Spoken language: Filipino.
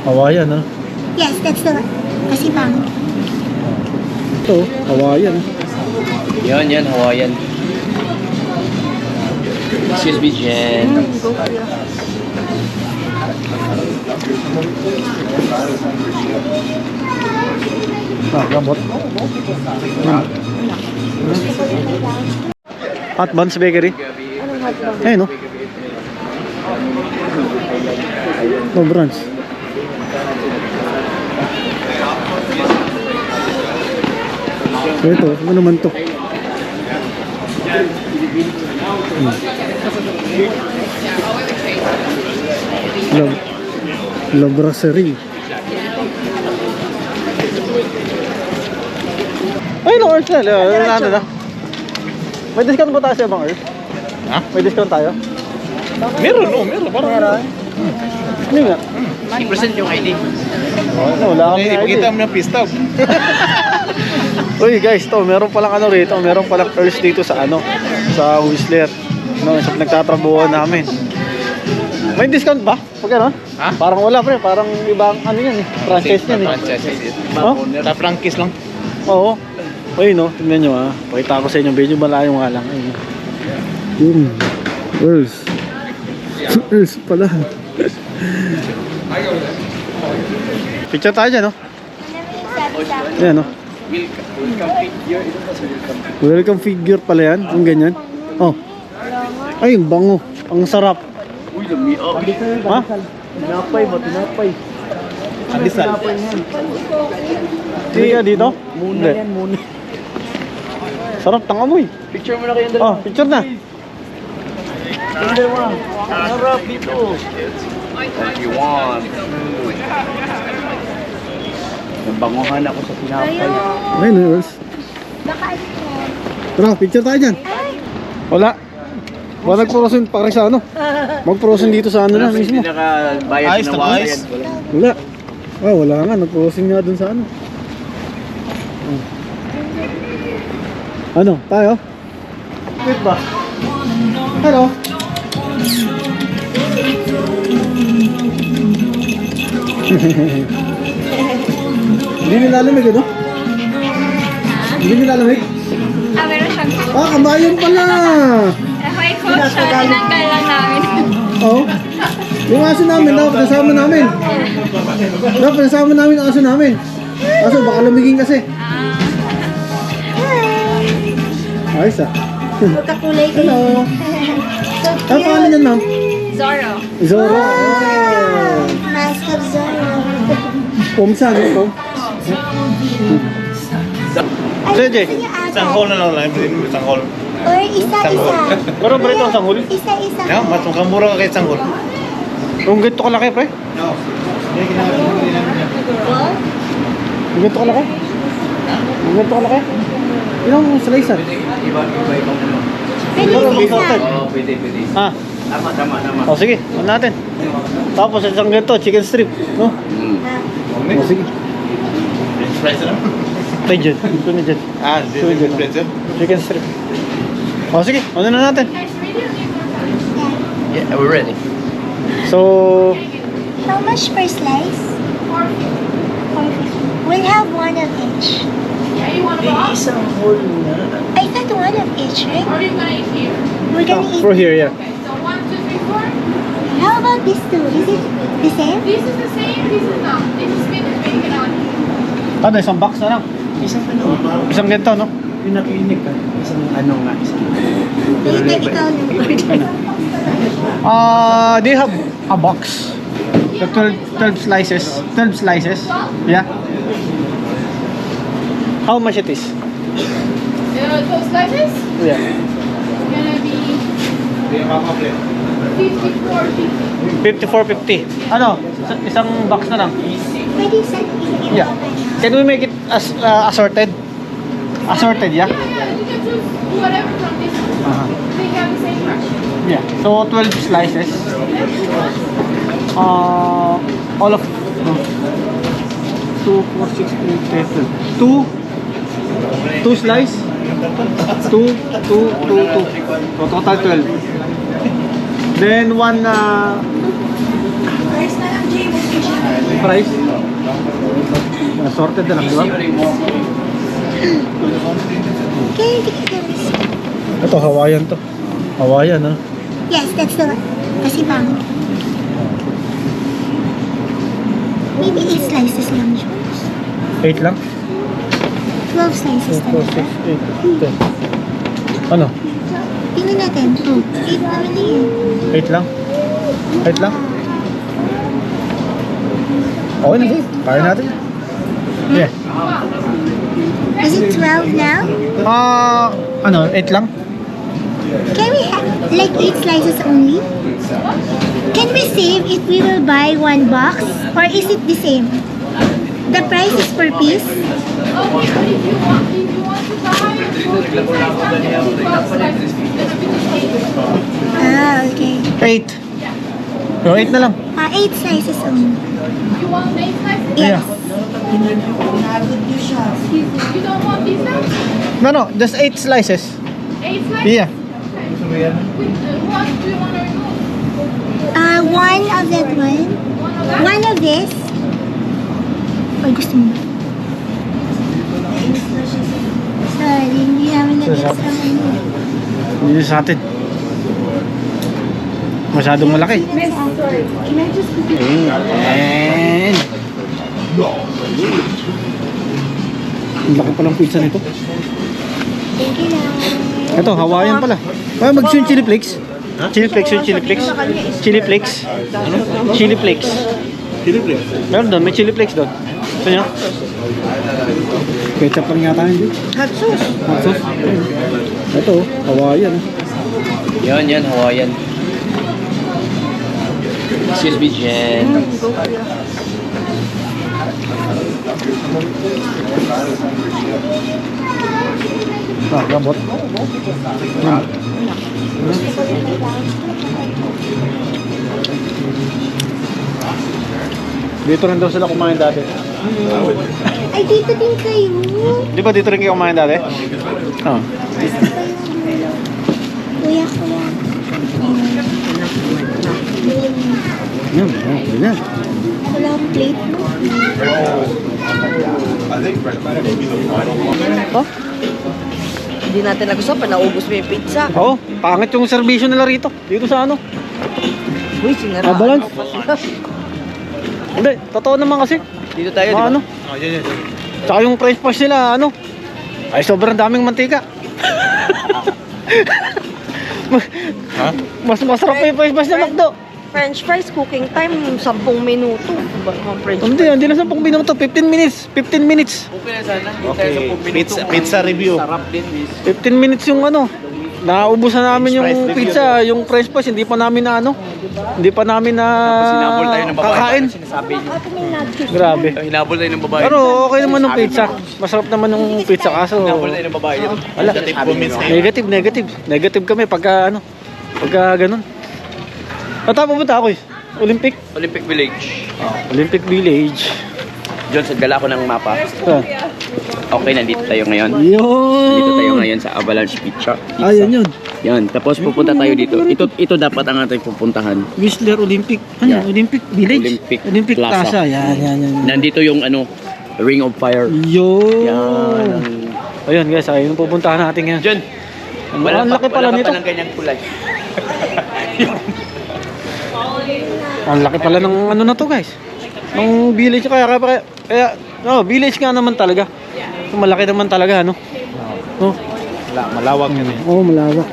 Hawaiian, ha? Yes, that's the one. Kasi pangit. Ito, Hawaiian. Yan, Hawaiian. Excuse me, Jen. Go for you. Gamot. Hot Buns Bakery. Anong hot dog? Ayun, no? No branch. Ito, ano naman to? La Brasserie. Ay, no, Earth na. Ano na? May discount ba tayo sa ibang Earth? Ha? May discount tayo? Meron. Parang meron. Hindi nga. I-present yung ID. No, wala kami ID. Ipakita mo ng pista. Uy guys, meron palang ano rito, meron palang Earth dito sa ano, sa Whistler. No, sa nagtatrabuhan namin. May discount ba? Pag ano? Ha? Parang wala pre, parang ibang ano yan eh, franchise yan eh. Franchise. Oh? Ta-franchise lang. Oo. Uy no, tignan nyo ah. Pakita ko sa inyo, medyo malayo nga lang. Ayun. Yung Earth. Earth pala. Picture tayo dyan no? Yan no? Welcome figure pala yan, yung ganyan. Oh. Ay, yung bango. Ang sarap. Uy, lami. Ha? Tinapay ba? Tinapay. Adisal. Hindi ka dito? Muna yan, muna. Sarap, tangamoy. Picture mo na kayong Oh, picture na. Harap dito. If you want. Nabanguhan ako sa pinapay. Ay, no, Earth. Baka ano yan? Tara, picture tayo dyan. Wala. Wala nag-frozen pa rin sa ano. Mag-frozen dito sa ano na mismo. Nakabayad na wais. Wala. Ah, wala nga. Nag-frozen nga dun sa ano. Ano? Tayo? Wait ba? Hello? Hindi nilalamig ano? Hindi nilalamig? Meron siyang Ah, kabayan pala! may coach siya, tinanggal lang namin. Oo. Yung aso namin, dapat nasama namin. Dapat nasama namin ang aso namin. Aso, baka lumigin kasi. Ayos ah. Magkakulay ko. Hello. So Ano pangalan yan, ma'am? Zorro. Zorro. Mask of Zorro. Pomsa, ano po? Jeje. Isang hall na lang. Isang hall. Or isa-isa. Pero ba ito ang sanghol? Isa-isa. Yeah, mas mura ka kay isang hall. Kung ganito kalaki, pre? Kung ganito kalaki? Kung ganito kalaki? Ilang slice ah? Pwede isa-isa. Pwede. Ah, Tama. o sige, ano natin? Tapos isang ganito, chicken strip, no? O sige. French na? Tayo dyan, ito na dyan. French na? Chicken strip. O sige, ano na natin? Yeah, we're ready. So, How much per slice? 450. We'll have one of each. Isang hall na. I thought one of each, right? Or you gonna eat here? We're gonna eat. for here, yeah. Okay, so 1, 2, 3, 4. How about this two? Is it the same? This is the same, this is not. This is with bacon on it. Ano, isang box na lang. Isang ano? Isang ganito, no? Pinaklinik ka. Isang ano nga. Isang Ikaw They have a box. The 12 slices. 12 slices. Yeah. How much it is? 12 slices? Yeah. Gonna be 54.50. 54.50. Ano? Isang box na lang. Pwede isa. Yeah. Can we make it as assorted? Assorted, yeah? Yeah, you can choose whatever from this. They have the same price. Yeah. So 12 slices. All of 2, 4, 6, 8, 10. 2 slice. 2. So total 12. Then one price? Assorted na lang, di ba? Ito, Hawaiian to. Hawaiian, ha? Yes, that's the one. Kasi pangit. Maybe 8 slices lang siya. 8 lang? 12 slices 2, 4, talaga. 6, 8, 10. Ano? Tingnan natin. 8 naman na yun. 8 lang? 8 lang? Okay na, sige. Kaya natin. Yeah. Is it 12 now? Ano, 8 lang? Can we have like 8 slices only? Can we save if we will buy 1 box? Or is it the same? The price is per piece? Okay, but if you want to buy Okay. 8. So, 8 na lang. 8 slices only. you want 8 slices? Yeah. Excuse me, you don't want these now? No, just 8 slices. 8 slices? Yeah. What do you want to remove? One of that one. One of that? One of this. Ay, gusto mo. Sorry, hindi namin nag-guess ang ano. Hindi sa atin. Masyadong malaki. Miss, sorry. Can I just put it? Ayan. Ang laki palang pizza nito. Thank you na. Ito, Hawaiian pala. Ay, mag-yung chili flakes. Chili flakes yung chili flakes. Chili flakes. Chili flakes. Chili flakes? Meron doon, may chili flakes doon. Gusto nyo? Ketchup lang yata yun. Hot sauce. Hot sauce. Ito, Hawaiian. Yan, Hawaiian. Excuse me, Jen. Gabot. Dito rin daw sila kumain dati. Ay, dito din kayo. Di ba dito rin kayo kumain dati? Oo. Kuya. Yan, okay na. Wala akong plate mo. Oh? Hindi natin nagustuhan, naubos mo yung pizza. Oo, pangit yung servisyo nila rito. Dito sa ano. Uy, sinaraan Balance. mo pa sila. Hindi, totoo naman kasi. Dito tayo, di ba? Ano? Tsaka yung french fries nila, ano? Ay, sobrang daming mantika. Mas masarap pa yung french fries na McDo. French fries, cooking time, 10 minuto. French Hindi, hindi na 10 minuto. 15 minutes. 15 minutes. Okay, pizza review. 15 minutes yung ano. Naubos na namin yung pizza, yung french fries. Hindi pa namin na ano. Hindi pa namin na Hinabol tayo ng babae. kakain. Sinasabi niyo. Grabe. Hinabol tayo ng babae. Pero okay naman yung pizza. Masarap naman yung pizza kaso. Hinabol tayo ng babae. Wala. Negative. Negative kami pagka ano. Pagka ganun. At pupunta ako eh. Olympic. Olympic Village. Olympic Village. Diyon, gala ko ng mapa. Ah. Okay, nandito tayo ngayon. Yun. Nandito tayo ngayon sa Avalanche Pizza. Ah, yun. Yan, tapos pupunta tayo dito. Ito dapat ang ating pupuntahan. Whistler Olympic. Ano? Yeah. Olympic Village? Olympic Plaza. Plaza. Yan. Nandito yung ano, Ring of Fire. Yun. Yan. Ayun guys, ayun yung pupuntahan natin ngayon. Diyan. Ang laki pala nito. Wala ganyang kulay. Ang laki pala ng ano na to guys. Ng village kaya village nga naman talaga. Malaki naman talaga ano. Oh. Malawak yun eh. Oh, malawak.